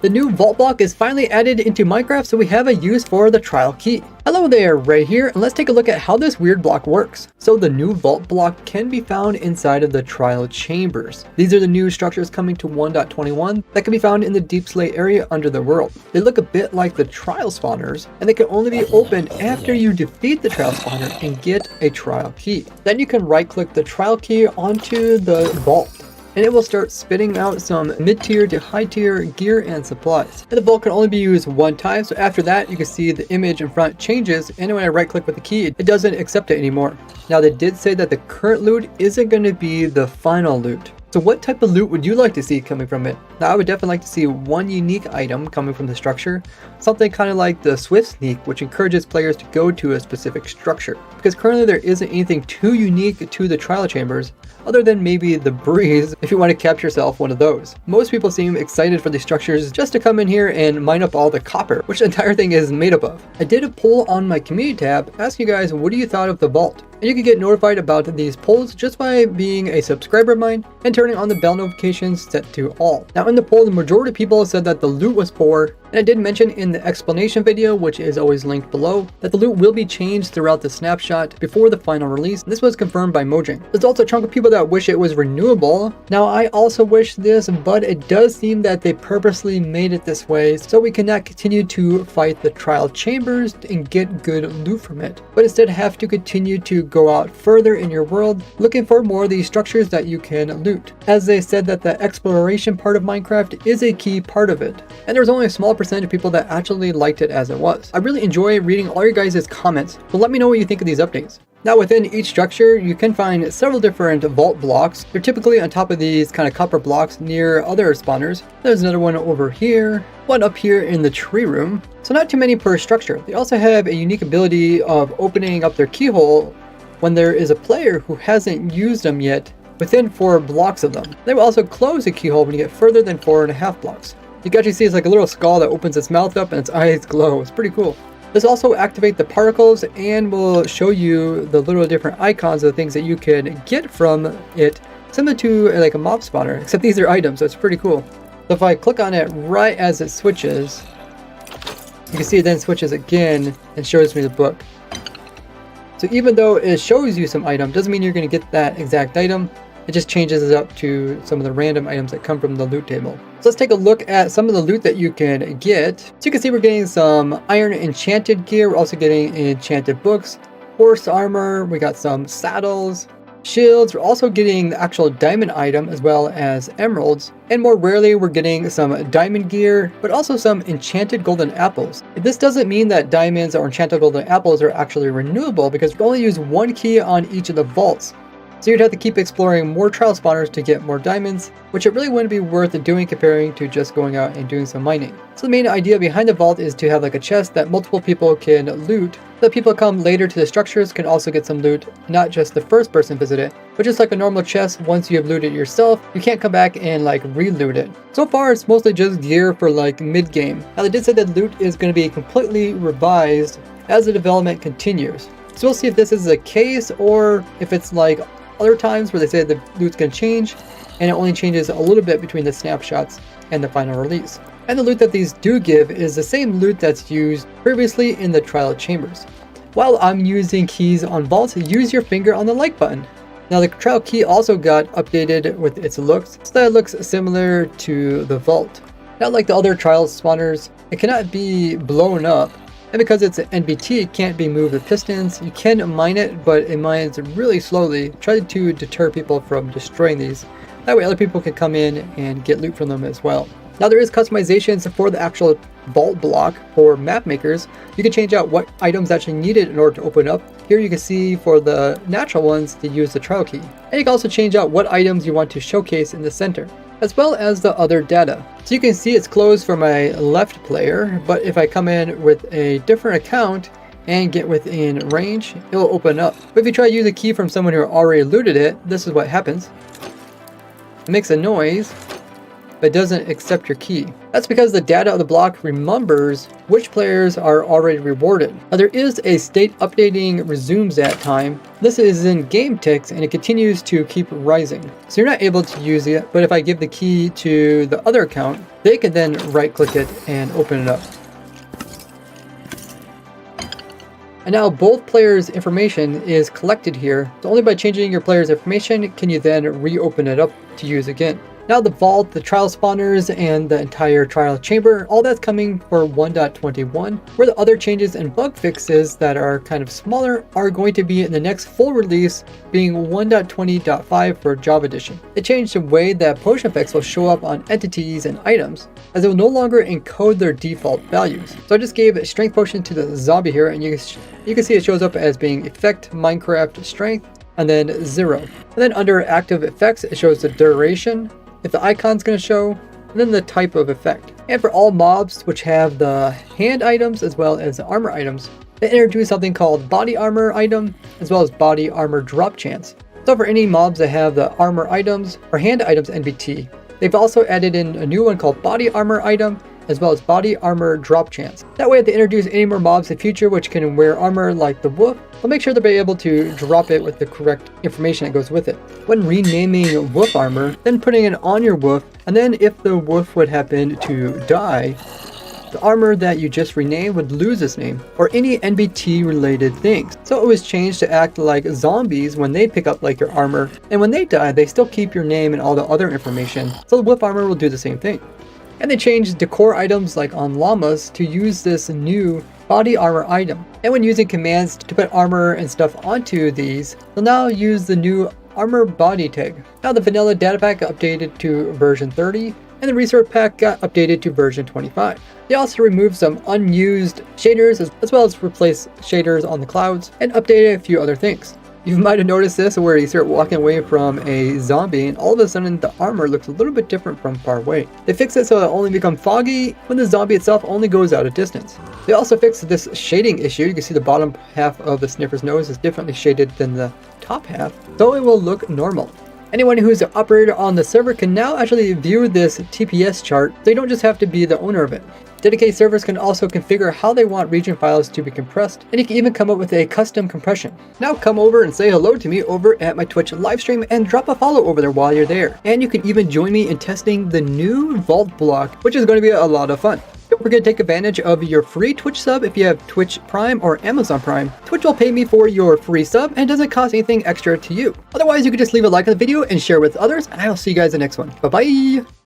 The new vault block is finally added into Minecraft, so we have a use for the trial key. Hello there, Ray here, and let's take a look at how this weird block works. So the new vault block can be found inside of the trial chambers. These are the new structures coming to 1.21 that can be found in the deep slate area under the world. They look a bit like the trial spawners, and they can only be opened after you defeat the trial spawner and get a trial key. Then you can right click the trial key onto the vault, and it will start spitting out some mid-tier to high-tier gear and supplies. And the vault can only be used one time, so after that you can see the image in front changes, and when I right click with the key it doesn't accept it anymore. Now they did say that the current loot isn't going to be the final loot. So what type of loot would you like to see coming from it? Now I would definitely like to see one unique item coming from the structure, something kind of like the Swift Sneak, which encourages players to go to a specific structure. Because currently there isn't anything too unique to the trial chambers, other than maybe the breeze if you want to capture yourself one of those. Most people seem excited for these structures just to come in here and mine up all the copper, which the entire thing is made up of. I did a poll on my community tab asking you guys what do you thought of the vault. And you can get notified about these polls just by being a subscriber of mine and turning on the bell notifications set to all. Now in the poll, the majority of people said that the loot was poor, and I did mention in the explanation video, which is always linked below, that the loot will be changed throughout the snapshot before the final release. This was confirmed by Mojang. There's also a chunk of people that wish it was renewable. Now I also wish this, but it does seem that they purposely made it this way so we cannot continue to fight the trial chambers and get good loot from it, but instead have to continue to go out further in your world looking for more of these structures that you can loot, as they said that the exploration part of Minecraft is a key part of it, and there's only a small percentage of people that actually liked it as it was. I really enjoy reading all your guys' comments, so let me know what you think of these updates. Now within each structure you can find several different vault blocks. They're typically on top of these kind of copper blocks near other spawners. There's another one over here, one up here in the tree room. So not too many per structure. They also have a unique ability of opening up their keyhole when there is a player who hasn't used them yet within 4 blocks of them. They will also close the keyhole when you get further than 4.5 blocks. You can actually see it's like a little skull that opens its mouth up and its eyes glow. It's pretty cool. This also activates the particles and will show you the little different icons of the things that you can get from it, similar to like a mob spawner, except these are items, so it's pretty cool. So if I click on it right as it switches, you can see it then switches again and shows me the book. So even though it shows you some item, doesn't mean you're going to get that exact item. It just changes it up to some of the random items that come from the loot table. So let's take a look at some of the loot that you can get. So you can see we're getting some iron enchanted gear. We're also getting enchanted books, horse armor. We got some saddles, shields. We're also getting the actual diamond item as well as emeralds. And more rarely we're getting some diamond gear, but also some enchanted golden apples. This doesn't mean that diamonds or enchanted golden apples are actually renewable, because we only use one key on each of the vaults. So you'd have to keep exploring more trial spawners to get more diamonds, which it really wouldn't be worth doing comparing to just going out and doing some mining. So the main idea behind the vault is to have like a chest that multiple people can loot, so that people come later to the structures can also get some loot, not just the first person visit it. But just like a normal chest, once you have looted yourself, you can't come back and like re-loot it. So far it's mostly just gear for like mid-game. Now they did say that loot is going to be completely revised as the development continues. So we'll see if this is the case, or if it's like other times where they say the loot's going to change and it only changes a little bit between the snapshots and the final release. And the loot that these do give is the same loot that's used previously in the trial chambers. While I'm using keys on vaults, use your finger on the like button. Now the trial key also got updated with its looks, so that it looks similar to the vault. Not like the other trial spawners, it cannot be blown up. And because it's an NBT, it can't be moved with pistons. You can mine it, but it mines really slowly. Try to deter people from destroying these. That way other people can come in and get loot from them as well. Now there is customizations for the actual vault block for map makers. You can change out what items actually needed in order to open up. Here you can see for the natural ones to use the trial key. And you can also change out what items you want to showcase in the center, as well as the other data. So you can see it's closed for my left player, but if I come in with a different account and get within range, it will open up. But if you try to use a key from someone who already looted it, this is what happens. It makes a noise, but doesn't accept your key. That's because the data of the block remembers which players are already rewarded. Now there is a state updating resumes at time. This is in game ticks and it continues to keep rising. So you're not able to use it, but if I give the key to the other account, they can then right click it and open it up. And now both players' information is collected here. So only by changing your player's information can you then reopen it up to use again. Now the vault, the trial spawners, and the entire trial chamber, all that's coming for 1.21, where the other changes and bug fixes that are kind of smaller are going to be in the next full release, being 1.20.5 for Java Edition. It changed the way that potion effects will show up on entities and items, as it will no longer encode their default values. So I just gave a strength potion to the zombie here, and you can see it shows up as being effect Minecraft strength, and then 0. And then under active effects, it shows the duration, if the icon's going to show, and then the type of effect. And for all mobs which have the hand items as well as the armor items, they introduce something called body armor item as well as body armor drop chance. So for any mobs that have the armor items or hand items NBT, they've also added in a new one called body armor item as well as body armor drop chance. That way if they introduce any more mobs in the future which can wear armor like the wolf, they'll make sure they'll be able to drop it with the correct information that goes with it. When renaming wolf armor, then putting it on your wolf, and then if the wolf would happen to die, the armor that you just renamed would lose its name, or any NBT related things. So it was changed to act like zombies when they pick up like your armor, and when they die, they still keep your name and all the other information. So the wolf armor will do the same thing. And they changed decor items like on llamas to use this new body armor item. And when using commands to put armor and stuff onto these, they'll now use the new armor body tag. Now the vanilla data pack got updated to version 30, and the resource pack got updated to version 25. They also removed some unused shaders as well as replaced shaders on the clouds and updated a few other things. You might have noticed this where you start walking away from a zombie and all of a sudden the armor looks a little bit different from far away. They fixed it so it only becomes foggy when the zombie itself only goes out a distance. They also fixed this shading issue. You can see the bottom half of the sniffer's nose is differently shaded than the top half, so it will look normal. Anyone who's an operator on the server can now actually view this TPS chart, so you don't just have to be the owner of it. Dedicated servers can also configure how they want region files to be compressed, and you can even come up with a custom compression. Now come over and say hello to me over at my Twitch livestream and drop a follow over there while you're there. And you can even join me in testing the new vault block, which is going to be a lot of fun. Don't forget to take advantage of your free Twitch sub if you have Twitch Prime or Amazon Prime. Twitch will pay me for your free sub and doesn't cost anything extra to you. Otherwise, you can just leave a like on the video and share with others, and I'll see you guys in the next one. Bye-bye!